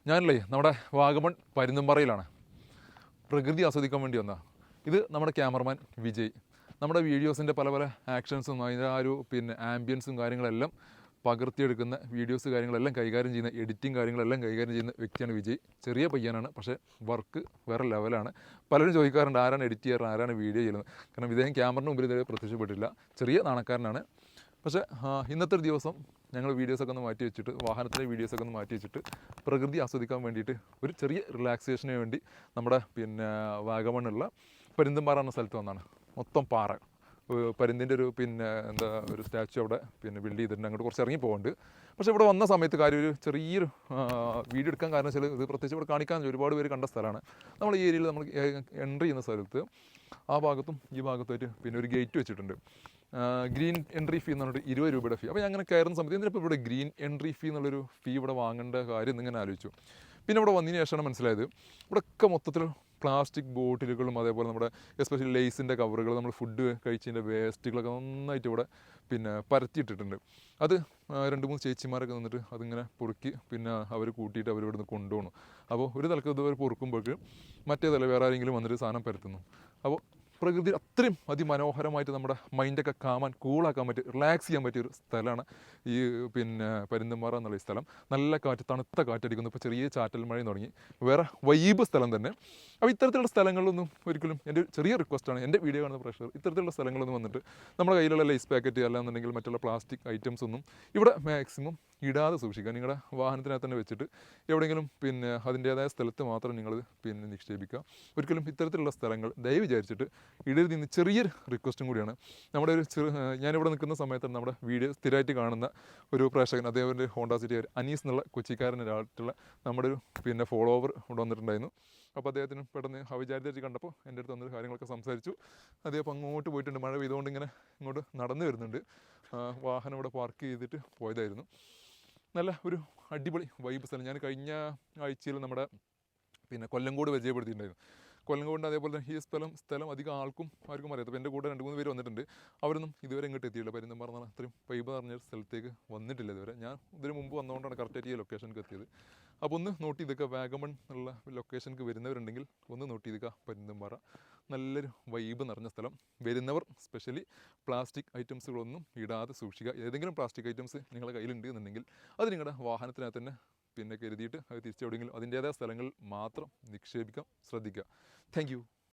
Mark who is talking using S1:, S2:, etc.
S1: ഞാനല്ലേ നമ്മുടെ വാഗമൺ പരുന്തുംപാറയിലാണ്. പ്രകൃതി ആസ്വദിക്കാൻ വേണ്ടി വന്നതാണ്. ഇത് നമ്മുടെ ക്യാമറമാൻ വിജയ്. നമ്മുടെ വീഡിയോസിൻ്റെ പല പല ആക്ഷൻസും അതിൻ്റെ ആ ഒരു ആംബിയൻസും കാര്യങ്ങളെല്ലാം പകർത്തിയെടുക്കുന്ന വീഡിയോസ് കാര്യങ്ങളെല്ലാം കൈകാര്യം ചെയ്യുന്ന എഡിറ്റിംഗ് കാര്യങ്ങളെല്ലാം കൈകാര്യം ചെയ്യുന്ന വ്യക്തിയാണ് വിജയ്. ചെറിയ പയ്യനാണ്, പക്ഷേ വർക്ക് വേറെ ലെവലാണ്. പലരും ചോദിക്കാറുണ്ട് ആരാണ് എഡിറ്റ് ചെയ്യാറ്, ആരാണ് വീഡിയോ ചെയ്യുന്നത്. കാരണം ഇദ്ദേഹം ക്യാമറയുടെ മുമ്പിൽ ഇതുവരെ പ്രത്യക്ഷപ്പെട്ടില്ല. ചെറിയ നാണക്കാരനാണ്. പക്ഷേ ഇന്നത്തെ ഒരു ദിവസം ഞങ്ങൾ വീഡിയോസൊക്കെ ഒന്ന് മാറ്റി വെച്ചിട്ട്, വാഹനത്തിലെ വീഡിയോസൊക്കെ ഒന്ന് മാറ്റി വെച്ചിട്ട് പ്രകൃതി ആസ്വദിക്കാൻ വേണ്ടിയിട്ട് ഒരു ചെറിയ റിലാക്സേഷന് വേണ്ടി നമ്മുടെ വാഗമണ്ണുള്ള പരുന്തുംപാറ എന്ന സ്ഥലത്ത് വന്നാണ്. മൊത്തം പാറ, പരുന്തിൻ്റെ ഒരു ഒരു സ്റ്റാച്ചു അവിടെ ബിൽഡ് ചെയ്തിട്ടുണ്ട്. അങ്ങോട്ട് കുറച്ച് ഇറങ്ങി പോകുന്നുണ്ട്. പക്ഷേ ഇവിടെ വന്ന സമയത്ത് കാര്യം ഒരു ചെറിയൊരു വീഡിയോ എടുക്കാൻ കാരണം വെച്ചാൽ ഇത് പ്രത്യേകിച്ച് ഇവിടെ കാണിക്കാൻ ഒരുപാട് പേര് കണ്ട സ്ഥലമാണ്. നമ്മൾ ഈ ഏരിയയിൽ നമ്മൾ എൻട്രി ചെയ്യുന്ന സ്ഥലത്ത് ആ ഭാഗത്തും ഈ ഭാഗത്തായിട്ട് ഒരു ഗേറ്റ് വെച്ചിട്ടുണ്ട്. ഗ്രീൻ എൻട്രി ഫീ എന്ന് പറഞ്ഞിട്ട് 20 രൂപയുടെ ഫീ. അപ്പോൾ ഞാൻ അങ്ങനെ കയറുന്ന സമയത്ത് ഇതിനിപ്പോൾ ഇവിടെ ഗ്രീൻ എൻട്രി ഫീ എന്നുള്ളൊരു ഫീ ഇവിടെ വാങ്ങേണ്ട കാര്യം എന്നിങ്ങനെ ആലോചിച്ചു. പിന്നെ ഇവിടെ വന്നതിന് ശേഷമാണ് മനസ്സിലായത് ഇവിടെയൊക്കെ മൊത്തത്തിൽ പ്ലാസ്റ്റിക് ബോട്ടിലുകളും അതേപോലെ നമ്മുടെ എസ്പെഷ്യലി ലേസിൻ്റെ കവറുകൾ, നമ്മൾ ഫുഡ് കഴിച്ചതിൻ്റെ വേസ്റ്റുകളൊക്കെ നന്നായിട്ട് ഇവിടെ പരത്തിയിട്ടിട്ടുണ്ട്. അത് 2-3 ചേച്ചിമാരൊക്കെ നിന്നിട്ട് അതിങ്ങനെ പൊറുക്കി അവർ കൂട്ടിയിട്ട് അവർ ഇവിടുന്ന് കൊണ്ടുപോകണം. അപ്പോൾ ഒരു തലക്ക് ഇതുവരെ പൊറുക്കുമ്പോഴേക്ക് മറ്റേ തല വേറെ ആരെങ്കിലും വന്നിട്ട് സാധനം പരത്തുന്നു. അപ്പോൾ പ്രകൃതി അത്രയും അതിമനോഹരമായിട്ട് നമ്മുടെ മൈൻഡൊക്കെ കൂളാക്കാൻ പറ്റിയ, റിലാക്സ് ചെയ്യാൻ പറ്റിയൊരു സ്ഥലമാണ് ഈ പരുന്തുംപാറ എന്നുള്ള ഈ സ്ഥലം. നല്ല കാറ്റ്, തണുത്ത കാറ്റടിക്കുന്നു. ഇപ്പോൾ ചെറിയ ചാറ്റൽ മഴയും തുടങ്ങി. വേറെ വൈബ് സ്ഥലം തന്നെ. അപ്പോൾ ഇത്തരത്തിലുള്ള സ്ഥലങ്ങളിലൊന്നും ഒരിക്കലും എൻ്റെ ചെറിയ റിക്വസ്റ്റാണ്, എൻ്റെ വീഡിയോ കാണുന്ന പ്രേക്ഷകർ ഇത്തരത്തിലുള്ള സ്ഥലങ്ങളൊന്നും വന്നിട്ട് നമ്മുടെ കയ്യിലുള്ള ലേസ് പാക്കറ്റ് അല്ലാന്നുണ്ടെങ്കിൽ മറ്റുള്ള പ്ലാസ്റ്റിക് ഐറ്റംസ് ഒന്നും ഇവിടെ മാക്സിമം ഇടാതെ സൂക്ഷിക്കുക. നിങ്ങളുടെ വാഹനത്തിനകത്ത് തന്നെ വെച്ചിട്ട് എവിടെയെങ്കിലും അതിൻ്റേതായ സ്ഥലത്ത് മാത്രം നിങ്ങൾ നിക്ഷേപിക്കുക. ഒരിക്കലും ഇത്തരത്തിലുള്ള സ്ഥലങ്ങൾ ദയവ് വിചാരിച്ചിട്ട് ഇടരുത് നിന്ന് ചെറിയൊരു റിക്വസ്റ്റും കൂടിയാണ്. നമ്മുടെ ഒരു ഞാനിവിടെ നിൽക്കുന്ന സമയത്ത് നമ്മുടെ വീഡിയോ സ്ഥിരമായിട്ട് കാണുന്ന ഒരു പ്രേക്ഷകൻ, അതേപോലെ ഹോണ്ട സിറ്റി അനീസ് എന്നുള്ള കൊച്ചിക്കാരനായിട്ടുള്ള നമ്മുടെ ഒരു ഫോളോവർ ഇവിടെ വന്നിട്ടുണ്ടായിരുന്നു. അപ്പോൾ അദ്ദേഹത്തിന് പെട്ടെന്ന് അവിചാരിതമായിട്ട് കണ്ടപ്പോൾ എൻ്റെ അടുത്ത് വന്നൊരു കാര്യങ്ങളൊക്കെ സംസാരിച്ചു. അദ്ദേഹം അങ്ങോട്ട് പോയിട്ടുണ്ട്. മഴ പെയ്തുകൊണ്ട് ഇങ്ങോട്ട് നടന്നു വരുന്നുണ്ട്. വാഹനം ഇവിടെ പാർക്ക് ചെയ്തിട്ട് പോയതായിരുന്നു. നല്ല ഒരു അടിപൊളി വൈബ് സ്ഥലം. ഞാൻ കഴിഞ്ഞ ആഴ്ചയിൽ നമ്മുടെ കൊല്ലങ്കോട് പരിചയപ്പെടുത്തിയിട്ടുണ്ടായിരുന്നു. കൊല്ലങ്കോടിൻ്റെ അതേപോലെ തന്നെ ഈ സ്ഥലം അധികം ആർക്കും അറിയാം. അപ്പോൾ എൻ്റെ കൂടെ 2-3 പേര് വന്നിട്ടുണ്ട്. അവരൊന്നും ഇതുവരെ ഇങ്ങോട്ട് എത്തിയില്ല. പരുന്തുംപാറ പറഞ്ഞാൽ അത്രയും വൈബ് പറഞ്ഞൊരു സ്ഥലത്തേക്ക് വന്നിട്ടില്ല ഇതുവരെ. ഞാൻ ഇതിന് മുമ്പ് വന്നുകൊണ്ടാണ് കറക്റ്റായിട്ട് ഈ ലൊക്കേഷനിലേക്ക് എത്തിയത്. അപ്പോൾ ഒന്ന് നോട്ട് ചെയ്തേക്കുക, വാഗമൺ എന്നുള്ള ലൊക്കേഷനിലേക്ക് വരുന്നവരുണ്ടെങ്കിൽ ഒന്ന് നോട്ട് ചെയ്തേക്കുക. പരുന്തുംപാറ നല്ലൊരു വൈബ് നിറഞ്ഞ സ്ഥലം. വരുന്നവർ സ്പെഷ്യലി പ്ലാസ്റ്റിക് ഐറ്റംസുകളൊന്നും ഇടാതെ സൂക്ഷിക്കുക. ഏതെങ്കിലും പ്ലാസ്റ്റിക് ഐറ്റംസ് നിങ്ങളുടെ കയ്യിലുണ്ട് എന്നുണ്ടെങ്കിൽ അത് നിങ്ങളുടെ വാഹനത്തിനകത്ത് തന്നെ കരുതിയിട്ട് അത് തിരിച്ചെവിടെയെങ്കിലും അതിൻ്റേതായ സ്ഥലങ്ങളിൽ മാത്രം നിക്ഷേപിക്കാൻ ശ്രദ്ധിക്കുക. Thank you.